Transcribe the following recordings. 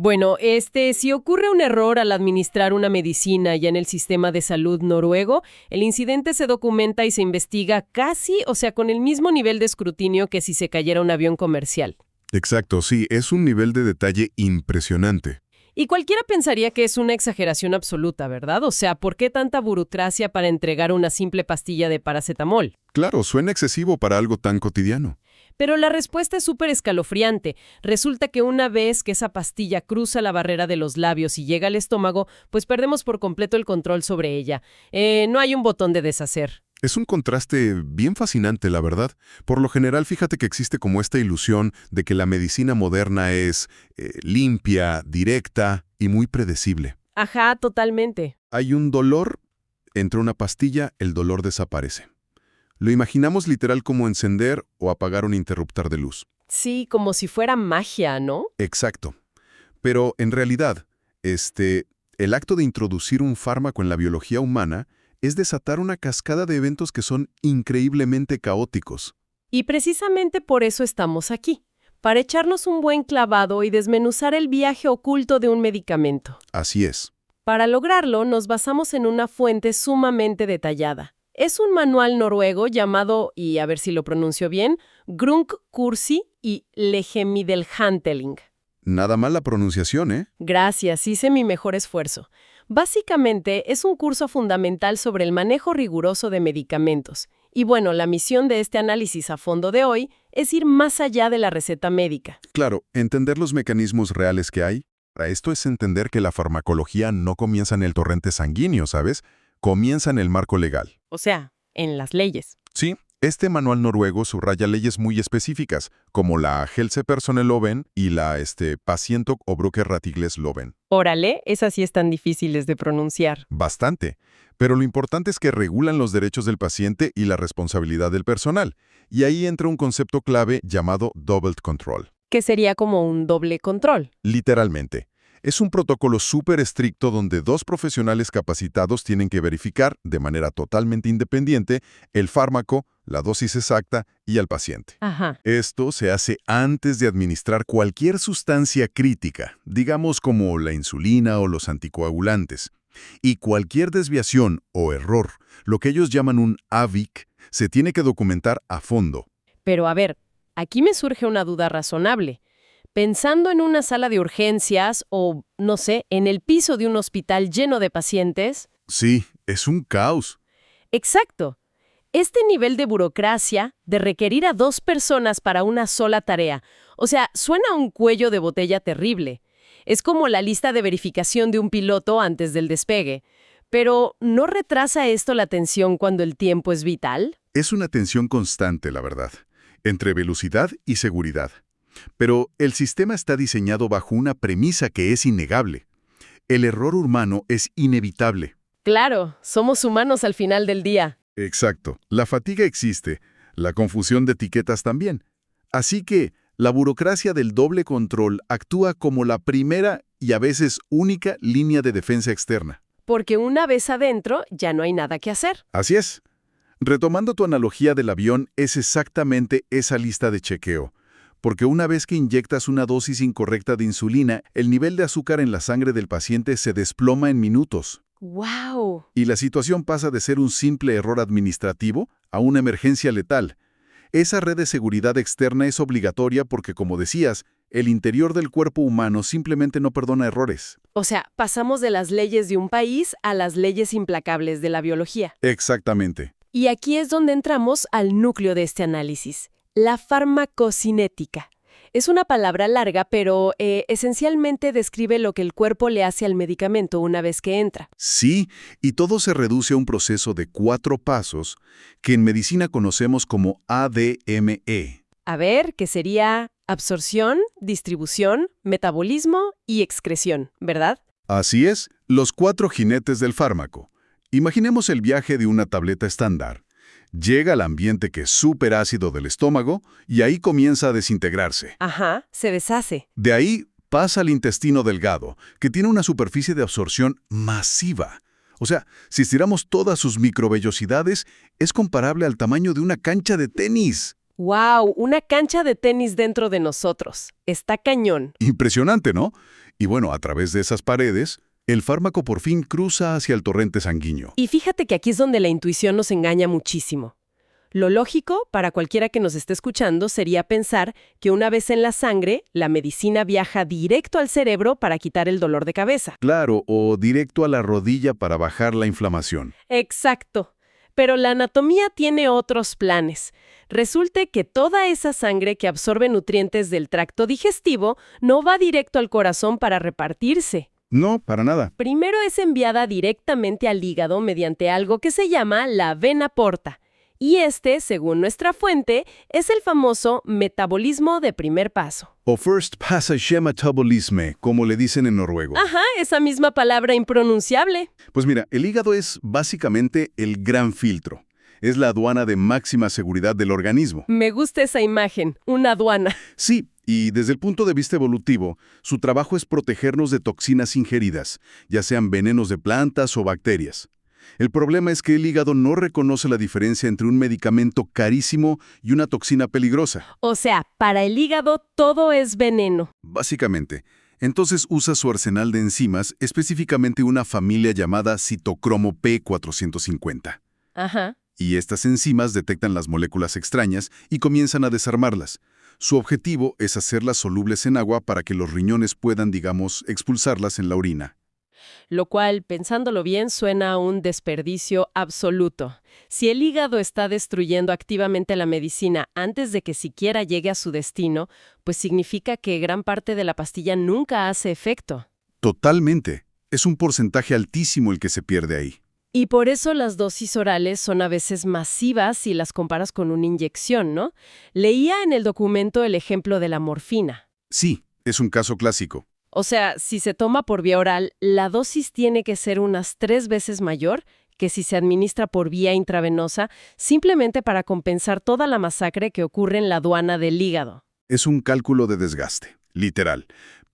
Bueno, si ocurre un error al administrar una medicina ya en el sistema de salud noruego, el incidente se documenta y se investiga casi, o sea, con el mismo nivel de escrutinio que si se cayera un avión comercial. Exacto, sí, es un nivel de detalle impresionante. Y cualquiera pensaría que es una exageración absoluta, ¿verdad? O sea, ¿por qué tanta burocracia para entregar una simple pastilla de paracetamol? Claro, suena excesivo para algo tan cotidiano. Pero la respuesta es súper escalofriante. Resulta que una vez que esa pastilla cruza la barrera de los labios y llega al estómago, pues perdemos por completo el control sobre ella. No hay un botón de deshacer. Es un contraste bien fascinante, la verdad. Por lo general, fíjate que existe como esta ilusión de que la medicina moderna es limpia, directa y muy predecible. Ajá, totalmente. Hay un dolor, entra una pastilla, el dolor desaparece. Lo imaginamos literal como encender o apagar un interruptor de luz. Sí, como si fuera magia, ¿no? Exacto. Pero en realidad, el acto de introducir un fármaco en la biología humana es desatar una cascada de eventos que son increíblemente caóticos. Y precisamente por eso estamos aquí, para echarnos un buen clavado y desmenuzar el viaje oculto de un medicamento. Así es. Para lograrlo, nos basamos en una fuente sumamente detallada. Es un manual noruego llamado, y a ver si lo pronuncio bien, Grundkursi y Legemiddelhandling. Nada mal la pronunciación, ¿eh? Gracias, hice mi mejor esfuerzo. Básicamente, es un curso fundamental sobre el manejo riguroso de medicamentos. Y bueno, la misión de este análisis a fondo de hoy es ir más allá de la receta médica. Claro, entender los mecanismos reales que hay. Esto es entender que la farmacología no comienza en el torrente sanguíneo, ¿sabes? Comienza en el marco legal. O sea, en las leyes. Sí, este manual noruego subraya leyes muy específicas, como la Helsepersonelloven y la Pasient- og Brukerrettighetsloven. Órale, esas sí están difíciles de pronunciar. Bastante. Pero lo importante es que regulan los derechos del paciente y la responsabilidad del personal. Y ahí entra un concepto clave llamado double control. Que sería como un doble control. Literalmente. Es un protocolo súper estricto donde dos profesionales capacitados tienen que verificar, de manera totalmente independiente, el fármaco, la dosis exacta y al paciente. Ajá. Esto se hace antes de administrar cualquier sustancia crítica, digamos como la insulina o los anticoagulantes. Y cualquier desviación o error, lo que ellos llaman un AVIC, se tiene que documentar a fondo. Pero a ver, aquí me surge una duda razonable. Pensando en una sala de urgencias o, no sé, en el piso de un hospital lleno de pacientes. Sí, es un caos. Exacto. Este nivel de burocracia, de requerir a dos personas para una sola tarea, o sea, suena a un cuello de botella terrible. Es como la lista de verificación de un piloto antes del despegue. Pero, ¿no retrasa esto la tensión cuando el tiempo es vital? Es una tensión constante, la verdad, entre velocidad y seguridad. Pero el sistema está diseñado bajo una premisa que es innegable. El error humano es inevitable. Claro, somos humanos al final del día. Exacto. La fatiga existe, la confusión de etiquetas también. Así que la burocracia del doble control actúa como la primera y a veces única línea de defensa externa. Porque una vez adentro ya no hay nada que hacer. Así es. Retomando tu analogía del avión, es exactamente esa lista de chequeo. Porque una vez que inyectas una dosis incorrecta de insulina, el nivel de azúcar en la sangre del paciente se desploma en minutos. ¡Wow! Y la situación pasa de ser un simple error administrativo a una emergencia letal. Esa red de seguridad externa es obligatoria porque, como decías, el interior del cuerpo humano simplemente no perdona errores. O sea, pasamos de las leyes de un país a las leyes implacables de la biología. Exactamente. Y aquí es donde entramos al núcleo de este análisis. La farmacocinética. Es una palabra larga, pero esencialmente describe lo que el cuerpo le hace al medicamento una vez que entra. Sí, y todo se reduce a un proceso de 4 pasos que en medicina conocemos como ADME. A ver, que sería absorción, distribución, metabolismo y excreción, ¿verdad? Así es, los 4 jinetes del fármaco. Imaginemos el viaje de una tableta estándar. Llega al ambiente que es súper ácido del estómago y ahí comienza a desintegrarse. Ajá, se deshace. De ahí pasa al intestino delgado, que tiene una superficie de absorción masiva. O sea, si estiramos todas sus microvellosidades, es comparable al tamaño de una cancha de tenis. ¡Wow! Una cancha de tenis dentro de nosotros. Está cañón. Impresionante, ¿no? Y bueno, a través de esas paredes, el fármaco por fin cruza hacia el torrente sanguíneo. Y fíjate que aquí es donde la intuición nos engaña muchísimo. Lo lógico, para cualquiera que nos esté escuchando, sería pensar que una vez en la sangre, la medicina viaja directo al cerebro para quitar el dolor de cabeza. Claro, o directo a la rodilla para bajar la inflamación. Exacto. Pero la anatomía tiene otros planes. Resulta que toda esa sangre que absorbe nutrientes del tracto digestivo no va directo al corazón para repartirse. No, para nada. Primero es enviada directamente al hígado mediante algo que se llama la vena porta. Y según nuestra fuente, es el famoso metabolismo de primer paso. O First Passage Metabolisme, como le dicen en noruego. Ajá, esa misma palabra impronunciable. Pues mira, el hígado es básicamente el gran filtro. Es la aduana de máxima seguridad del organismo. Me gusta esa imagen, una aduana. Sí, y desde el punto de vista evolutivo, su trabajo es protegernos de toxinas ingeridas, ya sean venenos de plantas o bacterias. El problema es que el hígado no reconoce la diferencia entre un medicamento carísimo y una toxina peligrosa. O sea, para el hígado todo es veneno. Básicamente. Entonces usa su arsenal de enzimas, específicamente una familia llamada citocromo P450. Ajá. Y estas enzimas detectan las moléculas extrañas y comienzan a desarmarlas. Su objetivo es hacerlas solubles en agua para que los riñones puedan, digamos, expulsarlas en la orina. Lo cual, pensándolo bien, suena a un desperdicio absoluto. Si el hígado está destruyendo activamente la medicina antes de que siquiera llegue a su destino, pues significa que gran parte de la pastilla nunca hace efecto. Totalmente. Es un porcentaje altísimo el que se pierde ahí. Y por eso las dosis orales son a veces masivas si las comparas con una inyección, ¿no? Leía en el documento el ejemplo de la morfina. Sí, es un caso clásico. O sea, si se toma por vía oral, la dosis tiene que ser unas 3 veces mayor que si se administra por vía intravenosa, simplemente para compensar toda la masacre que ocurre en la aduana del hígado. Es un cálculo de desgaste, literal.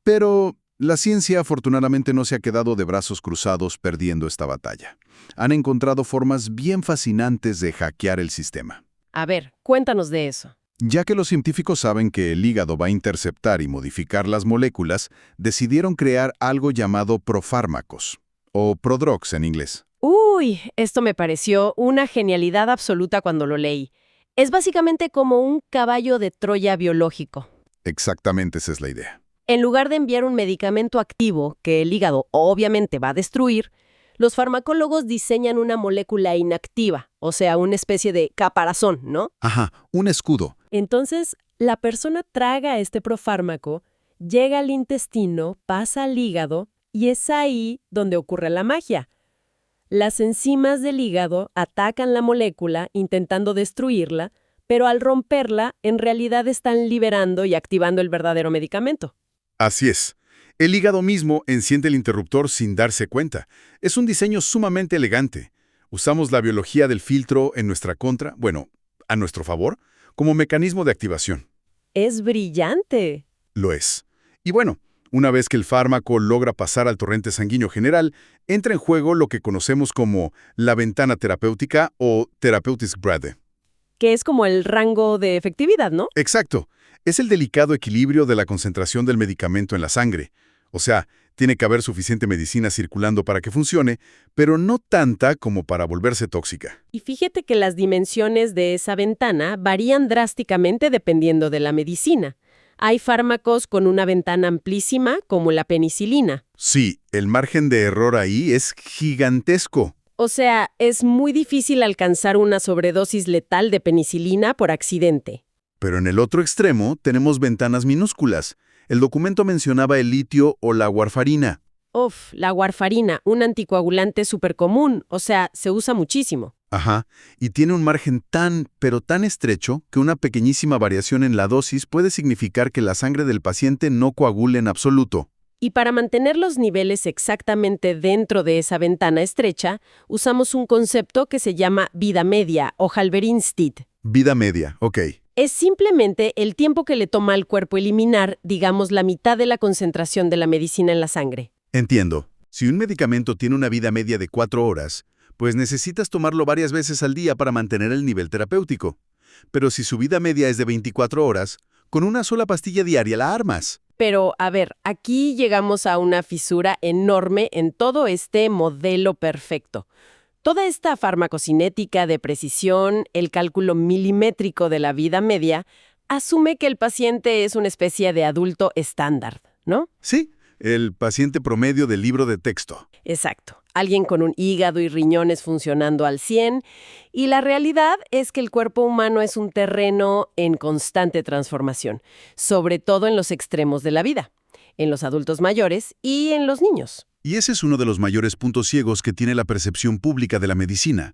Pero la ciencia afortunadamente no se ha quedado de brazos cruzados perdiendo esta batalla. Han encontrado formas bien fascinantes de hackear el sistema. A ver, cuéntanos de eso. Ya que los científicos saben que el hígado va a interceptar y modificar las moléculas, decidieron crear algo llamado profármacos, o prodrugs en inglés. Uy, esto me pareció una genialidad absoluta cuando lo leí. Es básicamente como un caballo de Troya biológico. Exactamente esa es la idea. En lugar de enviar un medicamento activo que el hígado obviamente va a destruir, los farmacólogos diseñan una molécula inactiva, o sea, una especie de caparazón, ¿no? Ajá, un escudo. Entonces, la persona traga este profármaco, llega al intestino, pasa al hígado, y es ahí donde ocurre la magia. Las enzimas del hígado atacan la molécula intentando destruirla, pero al romperla, en realidad están liberando y activando el verdadero medicamento. Así es. El hígado mismo enciende el interruptor sin darse cuenta. Es un diseño sumamente elegante. Usamos la biología del filtro en nuestra contra, bueno, a nuestro favor, como mecanismo de activación. Es brillante. Lo es. Y bueno, una vez que el fármaco logra pasar al torrente sanguíneo general, entra en juego lo que conocemos como la ventana terapéutica o therapeutic breadth. Que es como el rango de efectividad, ¿no? Exacto. Es el delicado equilibrio de la concentración del medicamento en la sangre. O sea, tiene que haber suficiente medicina circulando para que funcione, pero no tanta como para volverse tóxica. Y fíjate que las dimensiones de esa ventana varían drásticamente dependiendo de la medicina. Hay fármacos con una ventana amplísima, como la penicilina. Sí, el margen de error ahí es gigantesco. O sea, es muy difícil alcanzar una sobredosis letal de penicilina por accidente. Pero en el otro extremo tenemos ventanas minúsculas. El documento mencionaba el litio o la warfarina. Uf, la warfarina, un anticoagulante súper común, o sea, se usa muchísimo. Ajá, y tiene un margen pero tan estrecho que una pequeñísima variación en la dosis puede significar que la sangre del paciente no coagule en absoluto. Y para mantener los niveles exactamente dentro de esa ventana estrecha, usamos un concepto que se llama vida media o Halberinstid. Vida media, ok. Es simplemente el tiempo que le toma al cuerpo eliminar, digamos, la mitad de la concentración de la medicina en la sangre. Entiendo. Si un medicamento tiene una vida media de 4 horas, pues necesitas tomarlo varias veces al día para mantener el nivel terapéutico. Pero si su vida media es de 24 horas, con una sola pastilla diaria la armas. Pero, a ver, aquí llegamos a una fisura enorme en todo este modelo perfecto. Toda esta farmacocinética de precisión, el cálculo milimétrico de la vida media, asume que el paciente es una especie de adulto estándar, ¿no? Sí, el paciente promedio del libro de texto. Exacto. Alguien con un hígado y riñones funcionando al 100, y la realidad es que el cuerpo humano es un terreno en constante transformación, sobre todo en los extremos de la vida, en los adultos mayores y en los niños. Y ese es uno de los mayores puntos ciegos que tiene la percepción pública de la medicina.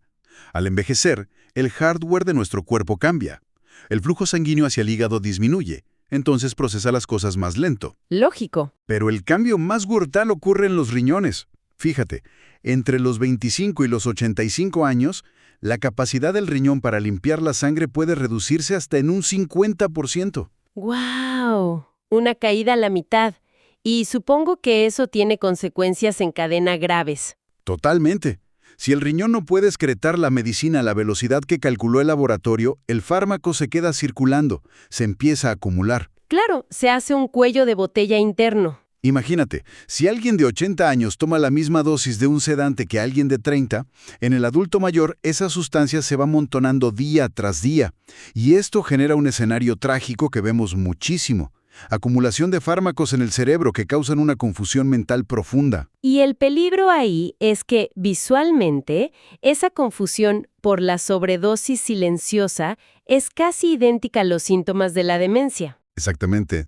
Al envejecer, el hardware de nuestro cuerpo cambia. El flujo sanguíneo hacia el hígado disminuye, entonces procesa las cosas más lento. Lógico. Pero el cambio más brutal ocurre en los riñones. Fíjate, entre los 25 y los 85 años, la capacidad del riñón para limpiar la sangre puede reducirse hasta en un 50%. ¡Guau! Una caída a la mitad. Y supongo que eso tiene consecuencias en cadena graves. Totalmente. Si el riñón no puede excretar la medicina a la velocidad que calculó el laboratorio, el fármaco se queda circulando, se empieza a acumular. Claro, se hace un cuello de botella interno. Imagínate, si alguien de 80 años toma la misma dosis de un sedante que alguien de 30, en el adulto mayor esa sustancia se va amontonando día tras día. Y esto genera un escenario trágico que vemos muchísimo. Acumulación de fármacos en el cerebro que causan una confusión mental profunda. Y el peligro ahí es que, visualmente, esa confusión por la sobredosis silenciosa es casi idéntica a los síntomas de la demencia. Exactamente.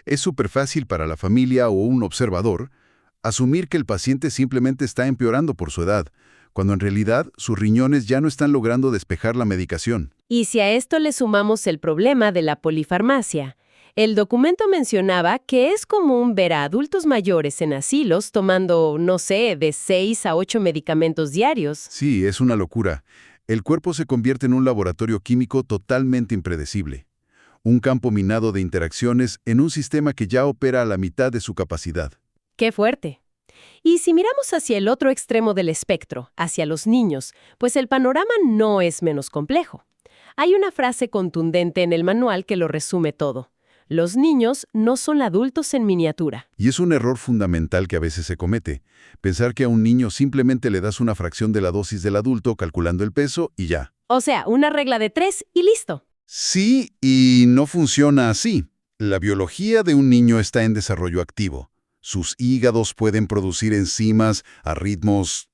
Es súper fácil para la familia o un observador asumir que el paciente simplemente está empeorando por su edad, cuando en realidad sus riñones ya no están logrando despejar la medicación. Y si a esto le sumamos el problema de la polifarmacia, el documento mencionaba que es común ver a adultos mayores en asilos tomando, no sé, de 6 a 8 medicamentos diarios. Sí, es una locura. El cuerpo se convierte en un laboratorio químico totalmente impredecible. Un campo minado de interacciones en un sistema que ya opera a la mitad de su capacidad. ¡Qué fuerte! Y si miramos hacia el otro extremo del espectro, hacia los niños, pues el panorama no es menos complejo. Hay una frase contundente en el manual que lo resume todo. Los niños no son adultos en miniatura. Y es un error fundamental que a veces se comete. Pensar que a un niño simplemente le das una fracción de la dosis del adulto calculando el peso y ya. O sea, una regla de 3 y listo. Sí, y no funciona así. La biología de un niño está en desarrollo activo. Sus hígados pueden producir enzimas a ritmos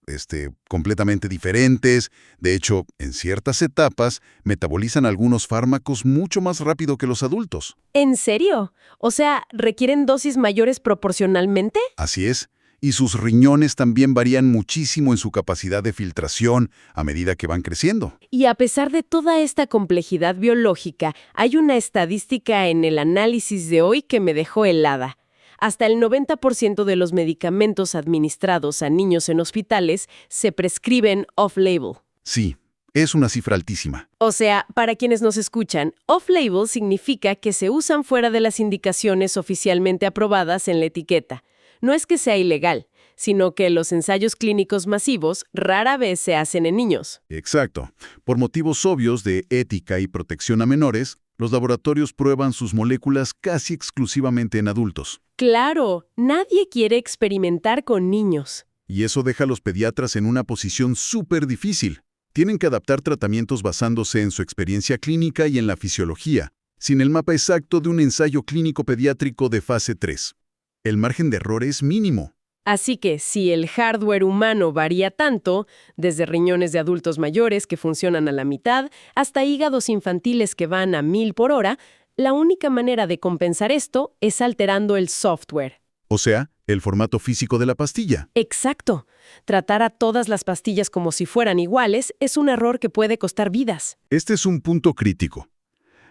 completamente diferentes. De hecho, en ciertas etapas, metabolizan algunos fármacos mucho más rápido que los adultos. ¿En serio? O sea, ¿requieren dosis mayores proporcionalmente? Así es. Y sus riñones también varían muchísimo en su capacidad de filtración a medida que van creciendo. Y a pesar de toda esta complejidad biológica, hay una estadística en el análisis de hoy que me dejó helada. Hasta el 90% de los medicamentos administrados a niños en hospitales se prescriben off-label. Sí, es una cifra altísima. O sea, para quienes nos escuchan, off-label significa que se usan fuera de las indicaciones oficialmente aprobadas en la etiqueta. No es que sea ilegal, sino que los ensayos clínicos masivos rara vez se hacen en niños. Exacto. Por motivos obvios de ética y protección a menores, los laboratorios prueban sus moléculas casi exclusivamente en adultos. Claro, nadie quiere experimentar con niños. Y eso deja a los pediatras en una posición súper difícil. Tienen que adaptar tratamientos basándose en su experiencia clínica y en la fisiología, sin el mapa exacto de un ensayo clínico pediátrico de fase 3. El margen de error es mínimo. Así que si el hardware humano varía tanto, desde riñones de adultos mayores que funcionan a la mitad, hasta hígados infantiles que van a 1000 por hora, la única manera de compensar esto es alterando el software. O sea, el formato físico de la pastilla. Exacto. Tratar a todas las pastillas como si fueran iguales es un error que puede costar vidas. Este es un punto crítico.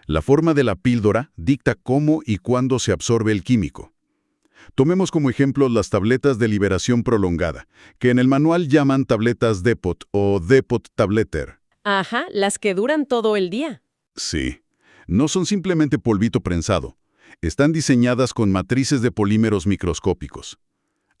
La forma de la píldora dicta cómo y cuándo se absorbe el químico. Tomemos como ejemplo las tabletas de liberación prolongada, que en el manual llaman tabletas Depot o Depot Tableter. Ajá, las que duran todo el día. Sí. No son simplemente polvito prensado. Están diseñadas con matrices de polímeros microscópicos.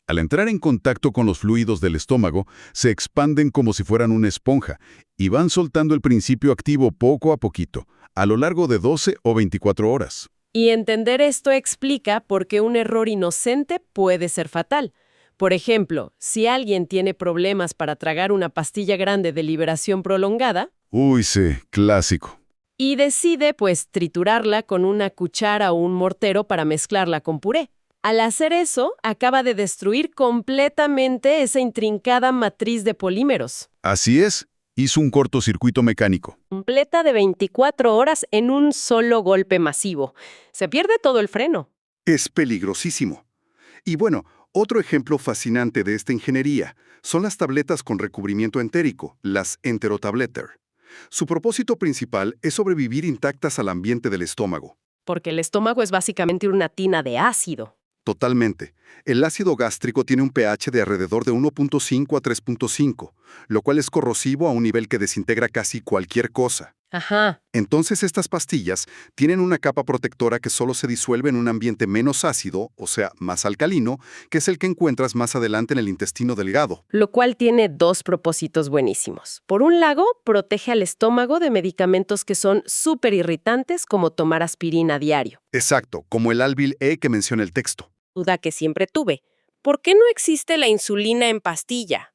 Al entrar en contacto con los fluidos del estómago, se expanden como si fueran una esponja y van soltando el principio activo poco a poquito, a lo largo de 12 o 24 horas. Y entender esto explica por qué un error inocente puede ser fatal. Por ejemplo, si alguien tiene problemas para tragar una pastilla grande de liberación prolongada Uy, sí, clásico. y decide, pues, triturarla con una cuchara o un mortero para mezclarla con puré. Al hacer eso, acaba de destruir completamente esa intrincada matriz de polímeros. Así es, hizo un cortocircuito mecánico. Completa de 24 horas en un solo golpe masivo. Se pierde todo el freno. Es peligrosísimo. Y bueno, otro ejemplo fascinante de esta ingeniería son las tabletas con recubrimiento entérico, las Enterotableter. Su propósito principal es sobrevivir intactas al ambiente del estómago. Porque el estómago es básicamente una tina de ácido. Totalmente. El ácido gástrico tiene un pH de alrededor de 1.5 a 3.5, lo cual es corrosivo a un nivel que desintegra casi cualquier cosa. Ajá. Entonces estas pastillas tienen una capa protectora que solo se disuelve en un ambiente menos ácido, o sea, más alcalino, que es el que encuentras más adelante en el intestino delgado. Lo cual tiene dos propósitos buenísimos. Por un lado, protege al estómago de medicamentos que son súper irritantes, como tomar aspirina a diario. Exacto, como el Albil E que menciona el texto. Duda que siempre tuve. ¿Por qué no existe la insulina en pastilla?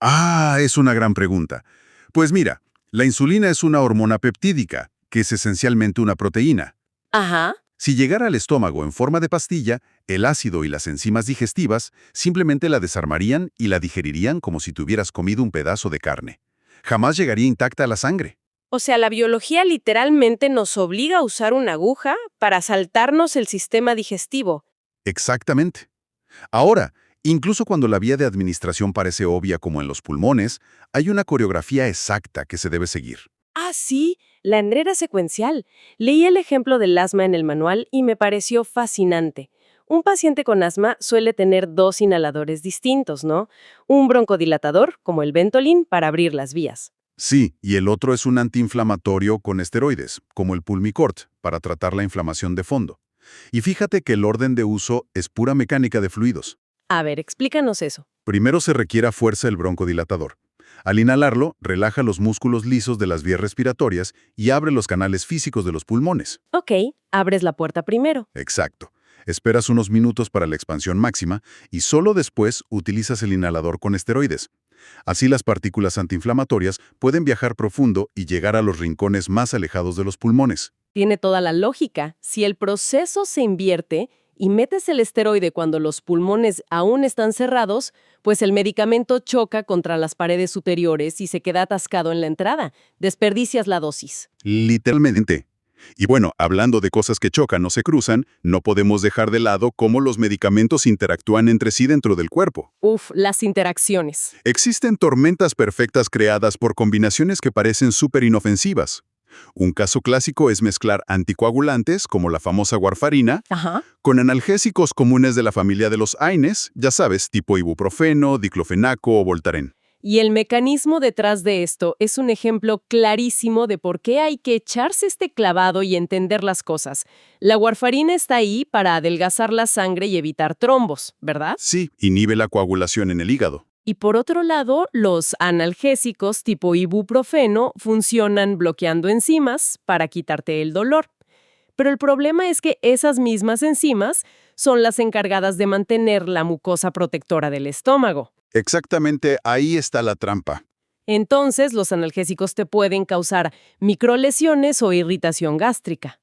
Ah, es una gran pregunta. Pues mira, la insulina es una hormona peptídica, que es esencialmente una proteína. Ajá. Si llegara al estómago en forma de pastilla, el ácido y las enzimas digestivas simplemente la desarmarían y la digerirían como si tuvieras comido un pedazo de carne. Jamás llegaría intacta a la sangre. O sea, la biología literalmente nos obliga a usar una aguja para saltarnos el sistema digestivo. Exactamente. Ahora, incluso cuando la vía de administración parece obvia como en los pulmones, hay una coreografía exacta que se debe seguir. Ah, sí, la endrera secuencial. Leí el ejemplo del asma en el manual y me pareció fascinante. Un paciente con asma suele tener dos inhaladores distintos, ¿no? Un broncodilatador, como el Ventolin, para abrir las vías. Sí, y el otro es un antiinflamatorio con esteroides, como el Pulmicort, para tratar la inflamación de fondo. Y fíjate que el orden de uso es pura mecánica de fluidos. A ver, explícanos eso. Primero se requiere a fuerza el broncodilatador. Al inhalarlo, relaja los músculos lisos de las vías respiratorias y abre los canales físicos de los pulmones. Ok, abres la puerta primero. Exacto. Esperas unos minutos para la expansión máxima y solo después utilizas el inhalador con esteroides. Así las partículas antiinflamatorias pueden viajar profundo y llegar a los rincones más alejados de los pulmones. Tiene toda la lógica. Si el proceso se invierte y metes el esteroide cuando los pulmones aún están cerrados, pues el medicamento choca contra las paredes superiores y se queda atascado en la entrada. Desperdicias la dosis. Literalmente. Y bueno, hablando de cosas que chocan o se cruzan, no podemos dejar de lado cómo los medicamentos interactúan entre sí dentro del cuerpo. Uf, las interacciones. Existen tormentas perfectas creadas por combinaciones que parecen súper inofensivas. Un caso clásico es mezclar anticoagulantes, como la famosa warfarina, Ajá. con analgésicos comunes de la familia de los AINES, ya sabes, tipo ibuprofeno, diclofenaco o Voltaren. Y el mecanismo detrás de esto es un ejemplo clarísimo de por qué hay que echarse este clavado y entender las cosas. La warfarina está ahí para adelgazar la sangre y evitar trombos, ¿verdad? Sí, inhibe la coagulación en el hígado. Y por otro lado, los analgésicos tipo ibuprofeno funcionan bloqueando enzimas para quitarte el dolor. Pero el problema es que esas mismas enzimas son las encargadas de mantener la mucosa protectora del estómago. Exactamente ahí está la trampa. Entonces, los analgésicos te pueden causar microlesiones o irritación gástrica.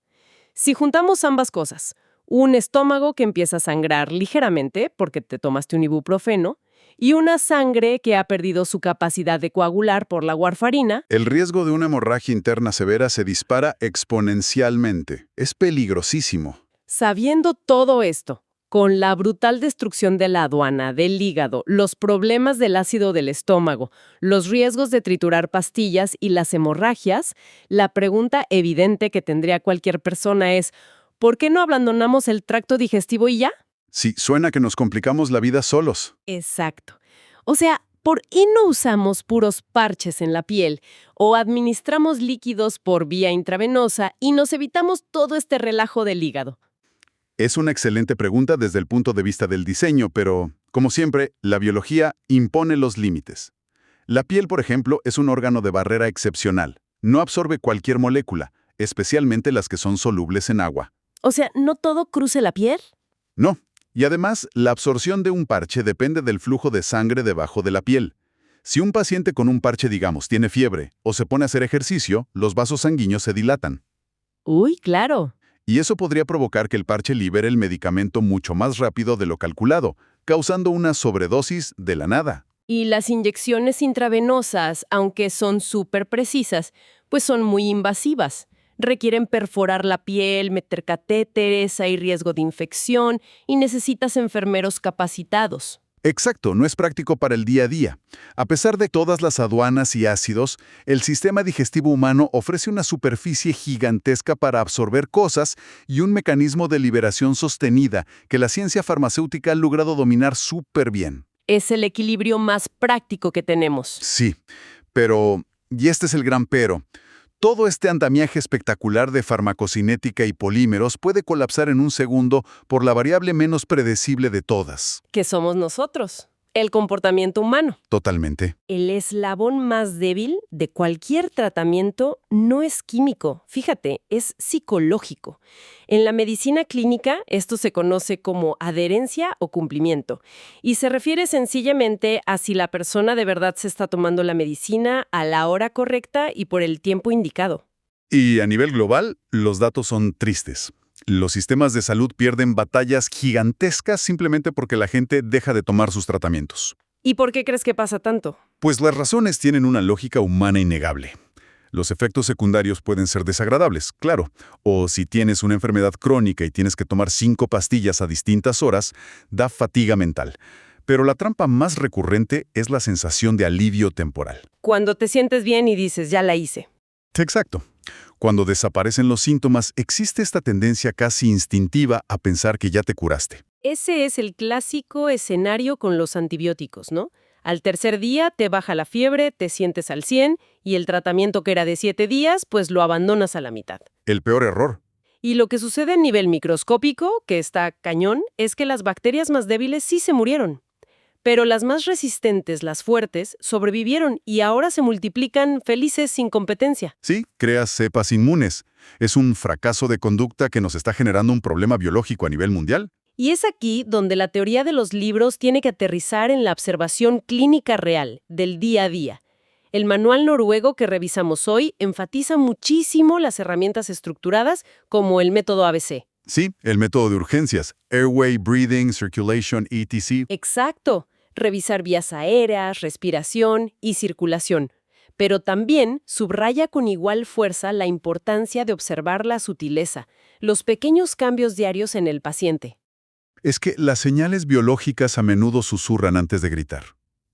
Si juntamos ambas cosas, un estómago que empieza a sangrar ligeramente porque te tomaste un ibuprofeno y una sangre que ha perdido su capacidad de coagular por la warfarina, El riesgo de una hemorragia interna severa se dispara exponencialmente. Es peligrosísimo. sabiendo todo esto, con la brutal destrucción de la aduana, del hígado, los problemas del ácido del estómago, los riesgos de triturar pastillas y las hemorragias, la pregunta evidente que tendría cualquier persona es, ¿por qué no abandonamos el tracto digestivo y ya? Sí, suena que nos complicamos la vida solos. Exacto. O sea, ¿por qué no usamos puros parches en la piel o administramos líquidos por vía intravenosa y nos evitamos todo este relajo del hígado? Es una excelente pregunta desde el punto de vista del diseño, pero Como siempre, la biología impone los límites. La piel, por ejemplo, es un órgano de barrera excepcional. No absorbe cualquier molécula, especialmente las que son solubles en agua. O sea, ¿no todo cruce la piel? No. Y además, la absorción de un parche depende del flujo de sangre debajo de la piel. Si un paciente con un parche, digamos, tiene fiebre o se pone a hacer ejercicio, los vasos sanguíneos se dilatan. Uy, claro. Y eso podría provocar que el parche libere el medicamento mucho más rápido de lo calculado, causando una sobredosis de la nada. Y las inyecciones intravenosas, aunque son súper precisas, pues son muy invasivas. Requieren perforar la piel, meter catéteres, hay riesgo de infección y necesitas enfermeros capacitados. Exacto, no es práctico para el día a día. A pesar de todas las aduanas y ácidos, el sistema digestivo humano ofrece una superficie gigantesca para absorber cosas y un mecanismo de liberación sostenida que la ciencia farmacéutica ha logrado dominar súper bien. Es el equilibrio más práctico que tenemos. Sí, pero, y este es el gran pero, todo este andamiaje espectacular de farmacocinética y polímeros puede colapsar en un segundo por la variable menos predecible de todas. Que somos nosotros, el comportamiento humano. Totalmente. El eslabón más débil de cualquier tratamiento no es químico, fíjate, es psicológico. En la medicina clínica esto se conoce como adherencia o cumplimiento y se refiere sencillamente a si la persona de verdad se está tomando la medicina a la hora correcta y por el tiempo indicado. Y a nivel global, los datos son tristes. Los sistemas de salud pierden batallas gigantescas simplemente porque la gente deja de tomar sus tratamientos. ¿Y por qué crees que pasa tanto? Pues las razones tienen una lógica humana innegable. Los efectos secundarios pueden ser desagradables, claro. O si tienes una enfermedad crónica y tienes que tomar 5 pastillas a distintas horas, da fatiga mental. Pero la trampa más recurrente es la sensación de alivio temporal. Cuando te sientes bien y dices, ya la hice. Exacto. Cuando desaparecen los síntomas, existe esta tendencia casi instintiva a pensar que ya te curaste. Ese es el clásico escenario con los antibióticos, ¿no? Al tercer día te baja la fiebre, te sientes al 100 y el tratamiento que era de 7 días, pues lo abandonas a la mitad. El peor error. Y lo que sucede a nivel microscópico, que está cañón, es que las bacterias más débiles sí se murieron. Pero las más resistentes, las fuertes, sobrevivieron y ahora se multiplican felices sin competencia. Sí, creas cepas inmunes. Es un fracaso de conducta que nos está generando un problema biológico a nivel mundial. Y es aquí donde la teoría de los libros tiene que aterrizar en la observación clínica real, del día a día. El manual noruego que revisamos hoy enfatiza muchísimo las herramientas estructuradas como el método ABC. Sí, el método de urgencias. Airway, breathing, circulation, etc. Exacto. Revisar vías aéreas, respiración y circulación. Pero también subraya con igual fuerza la importancia de observar la sutileza, los pequeños cambios diarios en el paciente. Es que las señales biológicas a menudo susurran antes de gritar.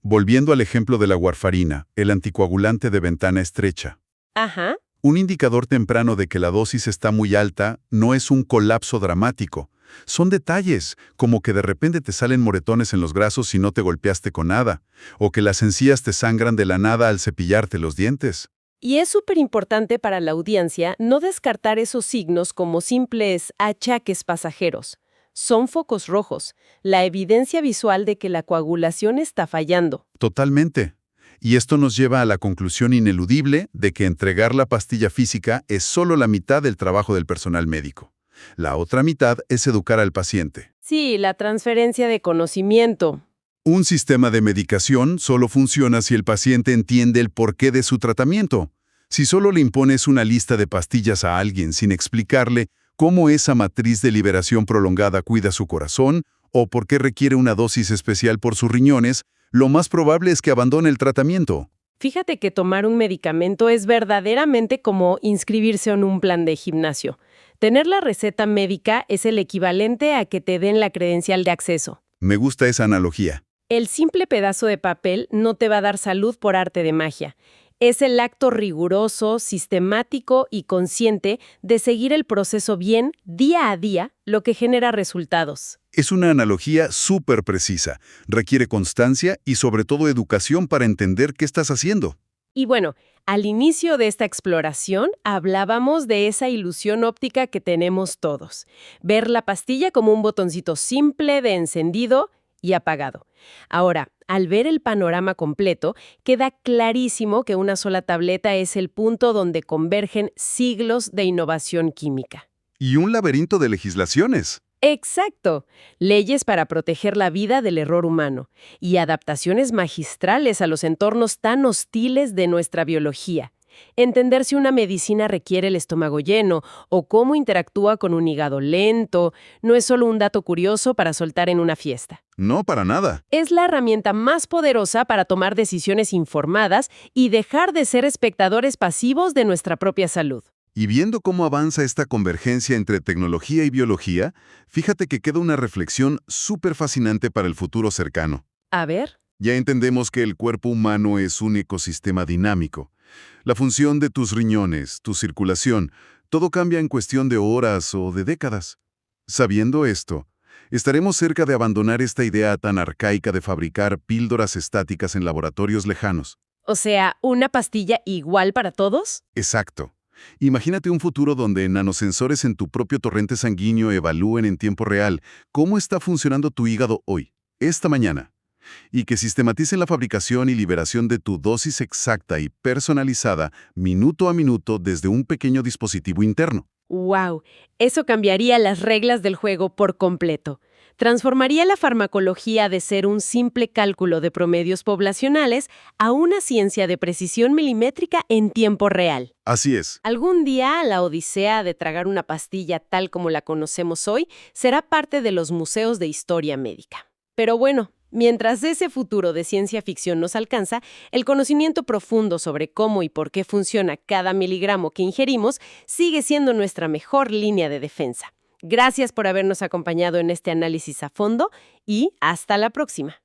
Volviendo al ejemplo de la warfarina, el anticoagulante de ventana estrecha. Ajá. Un indicador temprano de que la dosis está muy alta no es un colapso dramático. Son detalles, como que de repente te salen moretones en los brazos y no te golpeaste con nada, o que las encías te sangran de la nada al cepillarte los dientes. Y es súper importante para la audiencia no descartar esos signos como simples achaques pasajeros. Son focos rojos, la evidencia visual de que la coagulación está fallando. Totalmente. Y esto nos lleva a la conclusión ineludible de que entregar la pastilla física es solo la mitad del trabajo del personal médico. La otra mitad es educar al paciente. Sí, la transferencia de conocimiento. Un sistema de medicación solo funciona si el paciente entiende el porqué de su tratamiento. Si solo le impones una lista de pastillas a alguien sin explicarle cómo esa matriz de liberación prolongada cuida su corazón o por qué requiere una dosis especial por sus riñones, lo más probable es que abandone el tratamiento. Fíjate que tomar un medicamento es verdaderamente como inscribirse en un plan de gimnasio. Tener la receta médica es el equivalente a que te den la credencial de acceso. Me gusta esa analogía. El simple pedazo de papel no te va a dar salud por arte de magia. Es el acto riguroso, sistemático y consciente de seguir el proceso bien, día a día, lo que genera resultados. Es una analogía súper precisa. Requiere constancia y sobre todo educación para entender qué estás haciendo. Y bueno, al inicio de esta exploración hablábamos de esa ilusión óptica que tenemos todos. Ver la pastilla como un botoncito simple de encendido y apagado. Ahora, al ver el panorama completo, queda clarísimo que una sola tableta es el punto donde convergen siglos de innovación química. Y un laberinto de legislaciones. Exacto. Leyes para proteger la vida del error humano y adaptaciones magistrales a los entornos tan hostiles de nuestra biología. Entender si una medicina requiere el estómago lleno o cómo interactúa con un hígado lento no es solo un dato curioso para soltar en una fiesta. No, para nada. Es la herramienta más poderosa para tomar decisiones informadas y dejar de ser espectadores pasivos de nuestra propia salud. Y viendo cómo avanza esta convergencia entre tecnología y biología, fíjate que queda una reflexión súper fascinante para el futuro cercano. A ver. Ya entendemos que el cuerpo humano es un ecosistema dinámico. La función de tus riñones, tu circulación, todo cambia en cuestión de horas o de décadas. Sabiendo esto, estaremos cerca de abandonar esta idea tan arcaica de fabricar píldoras estáticas en laboratorios lejanos. O sea, ¿una pastilla igual para todos? Exacto. Imagínate un futuro donde nanosensores en tu propio torrente sanguíneo evalúen en tiempo real cómo está funcionando tu hígado hoy, esta mañana, y que sistematicen la fabricación y liberación de tu dosis exacta y personalizada minuto a minuto desde un pequeño dispositivo interno. ¡Wow! Eso cambiaría las reglas del juego por completo. Transformaría la farmacología de ser un simple cálculo de promedios poblacionales a una ciencia de precisión milimétrica en tiempo real. Así es. Algún día, la odisea de tragar una pastilla tal como la conocemos hoy será parte de los museos de historia médica. Pero bueno, mientras ese futuro de ciencia ficción nos alcanza, el conocimiento profundo sobre cómo y por qué funciona cada miligramo que ingerimos sigue siendo nuestra mejor línea de defensa. Gracias por habernos acompañado en este análisis a fondo y hasta la próxima.